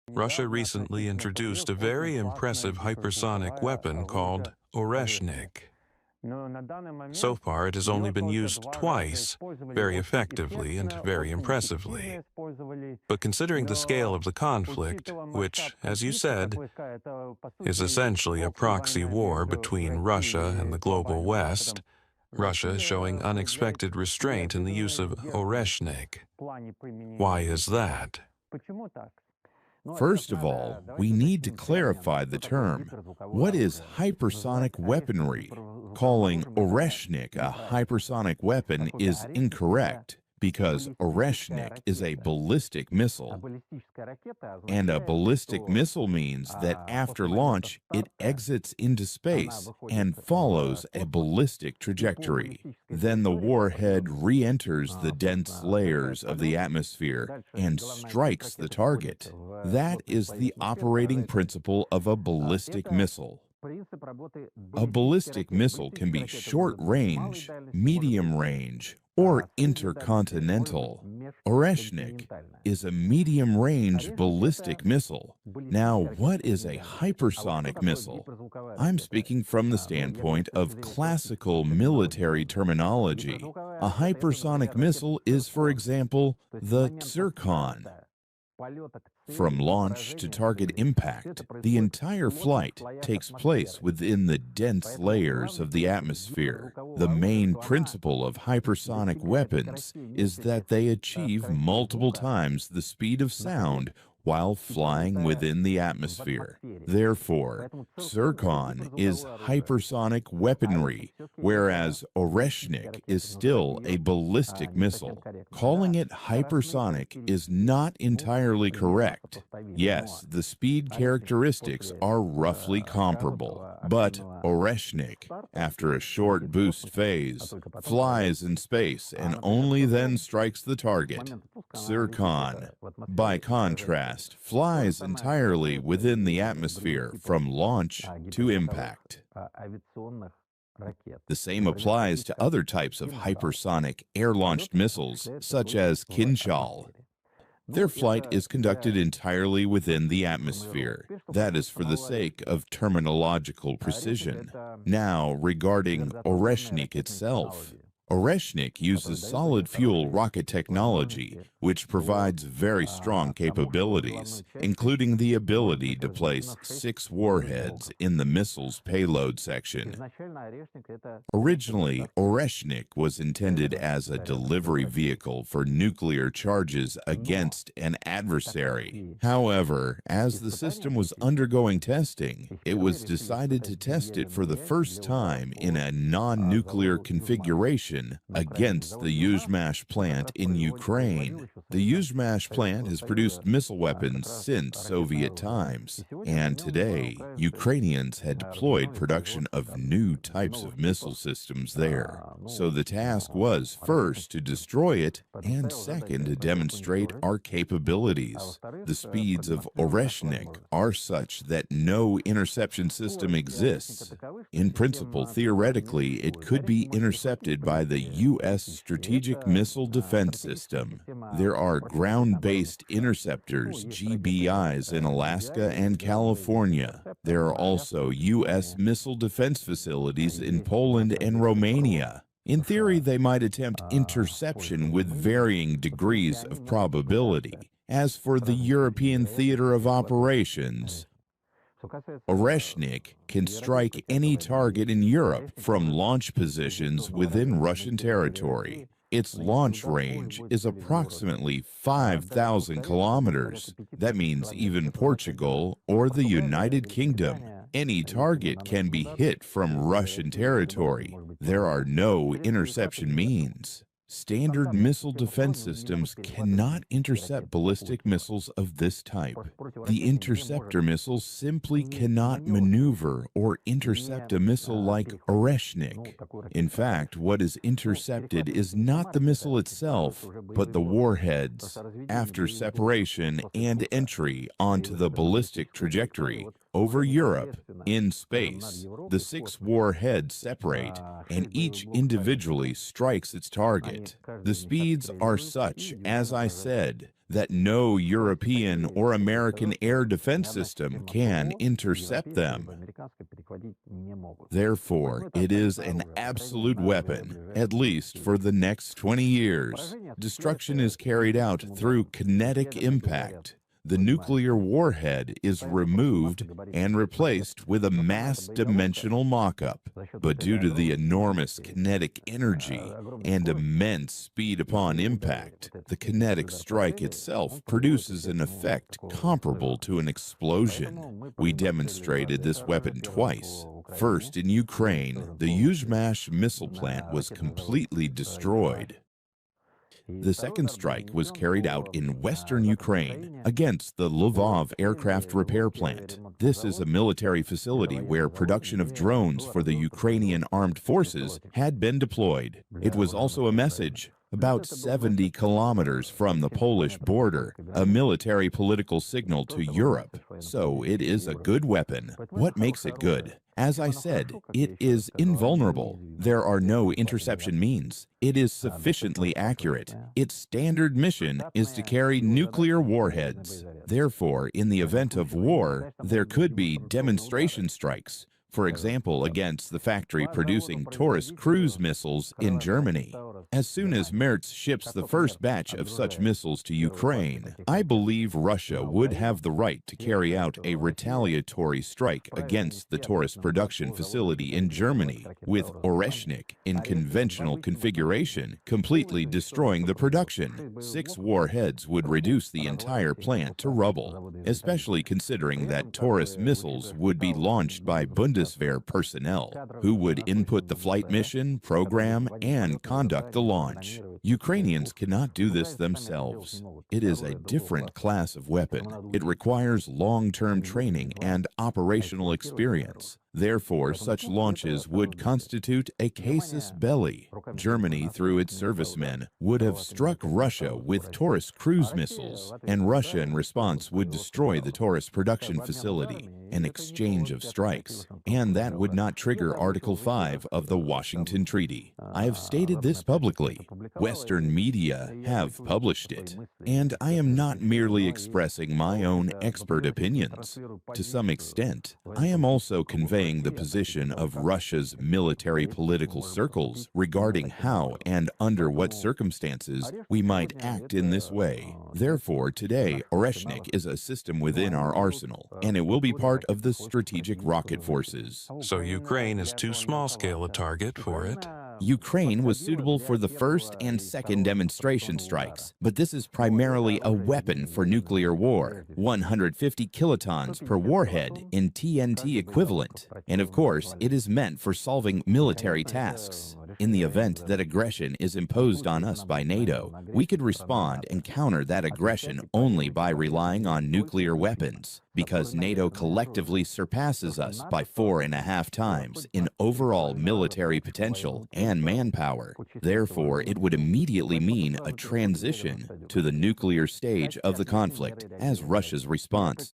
Russia recently introduced a very impressive hypersonic weapon called Oreshnik. So far, it has only been used twice, very effectively and very impressively. But considering the scale of the conflict, which, as you said, is essentially a proxy war between Russia and the global West, Russia is showing unexpected restraint in the use of Oreshnik. Why is that? First of all, we need to clarify the term. What is hypersonic weaponry? Calling Oreshnik a hypersonic weapon is incorrect because Oreshnik is a ballistic missile. And a ballistic missile means that after launch, it exits into space and follows a ballistic trajectory. Then the warhead re-enters the dense layers of the atmosphere and strikes the target. That is the operating principle of a ballistic missile. A ballistic missile can be short range, medium range, or intercontinental. Oreshnik is a medium-range ballistic missile. Now, what is a hypersonic missile? I'm speaking from the standpoint of classical military terminology. A hypersonic missile is, for example, the Zircon. From launch to target impact, the entire flight takes place within the dense layers of the atmosphere. The main principle of hypersonic weapons is that they achieve multiple times the speed of sound while flying within the atmosphere. Therefore, Zircon is hypersonic weaponry, whereas Oreshnik is still a ballistic missile. Calling it hypersonic is not entirely correct. Yes, the speed characteristics are roughly comparable, but Oreshnik, after a short boost phase, flies in space and only then strikes the target. Zircon, by contrast, flies entirely within the atmosphere from launch to impact. The same applies to other types of hypersonic air-launched missiles, such as Kinjal. Their flight is conducted entirely within the atmosphere. That is for the sake of terminological precision. Now, regarding Oreshnik itself. Oreshnik uses solid-fuel rocket technology, which provides very strong capabilities, including the ability to place 6 warheads in the missile's payload section. Originally, Oreshnik was intended as a delivery vehicle for nuclear charges against an adversary. However, as the system was undergoing testing, it was decided to test it for the first time in a non-nuclear configuration against the Yuzhmash plant in Ukraine. The Yuzhmash plant has produced missile weapons since Soviet times, and today, Ukrainians had deployed production of new types of missile systems there. So the task was first to destroy it, and second to demonstrate our capabilities. The speeds of Oreshnik are such that no interception system exists. In principle, theoretically, it could be intercepted by the U.S. Strategic Missile Defense System. There are ground-based interceptors, GBIs, in Alaska and California. There are also U.S. missile defense facilities in Poland and Romania. In theory, they might attempt interception with varying degrees of probability. As for the European theater of operations, Oreshnik can strike any target in Europe from launch positions within Russian territory. Its launch range is approximately 5,000 kilometers. That means even Portugal or the United Kingdom. Any target can be hit from Russian territory. There are no interception means. Standard missile defense systems cannot intercept ballistic missiles of this type. The interceptor missiles simply cannot maneuver or intercept a missile like Oreshnik. In fact, what is intercepted is not the missile itself, but the warheads. After separation and entry onto the ballistic trajectory, over Europe, in space, the 6 warheads separate, and each individually strikes its target. The speeds are such, as I said, that no European or American air defense system can intercept them. Therefore, it is an absolute weapon, at least for the next 20 years. Destruction is carried out through kinetic impact. The nuclear warhead is removed and replaced with a mass-dimensional mock-up. But due to the enormous kinetic energy and immense speed upon impact, the kinetic strike itself produces an effect comparable to an explosion. We demonstrated this weapon twice. First, in Ukraine, the Yuzhmash missile plant was completely destroyed. The second strike was carried out in western Ukraine against the Lvov aircraft repair plant. This is a military facility where production of drones for the Ukrainian armed forces had been deployed. It was also a message. About 70 kilometers from the Polish border, a military political signal to Europe. So it is a good weapon. What makes it good? As I said, it is invulnerable. There are no interception means. It is sufficiently accurate. Its standard mission is to carry nuclear warheads. Therefore, in the event of war, there could be demonstration strikes. For example, against the factory producing Taurus cruise missiles in Germany. As soon as Merz ships the first batch of such missiles to Ukraine, I believe Russia would have the right to carry out a retaliatory strike against the Taurus production facility in Germany, with Oreshnik in conventional configuration, completely destroying the production. 6 warheads would reduce the entire plant to rubble, especially considering that Taurus missiles would be launched by Bundeswehr personnel, who would input the flight mission, program, and conduct the launch. Ukrainians cannot do this themselves. It is a different class of weapon. It requires long-term training and operational experience. Therefore, such launches would constitute a casus belli. Germany, through its servicemen, would have struck Russia with Taurus cruise missiles, and Russia in response would destroy the Taurus production facility, an exchange of strikes, and that would not trigger Article 5 of the Washington Treaty. I have stated this publicly. Western media have published it, and I am not merely expressing my own expert opinions. To some extent, I am also conveying the position of Russia's military political circles regarding how and under what circumstances we might act in this way. Therefore, today, Oreshnik is a system within our arsenal, and it will be part of the strategic rocket forces. So Ukraine is too small-scale a target for it? Ukraine was suitable for the first and second demonstration strikes, but this is primarily a weapon for nuclear war, 150 kilotons per warhead in TNT equivalent. And of course, it is meant for solving military tasks. In the event that aggression is imposed on us by NATO, we could respond and counter that aggression only by relying on nuclear weapons, because NATO collectively surpasses us by 4.5 times in overall military potential and manpower. Therefore, it would immediately mean a transition to the nuclear stage of the conflict as Russia's response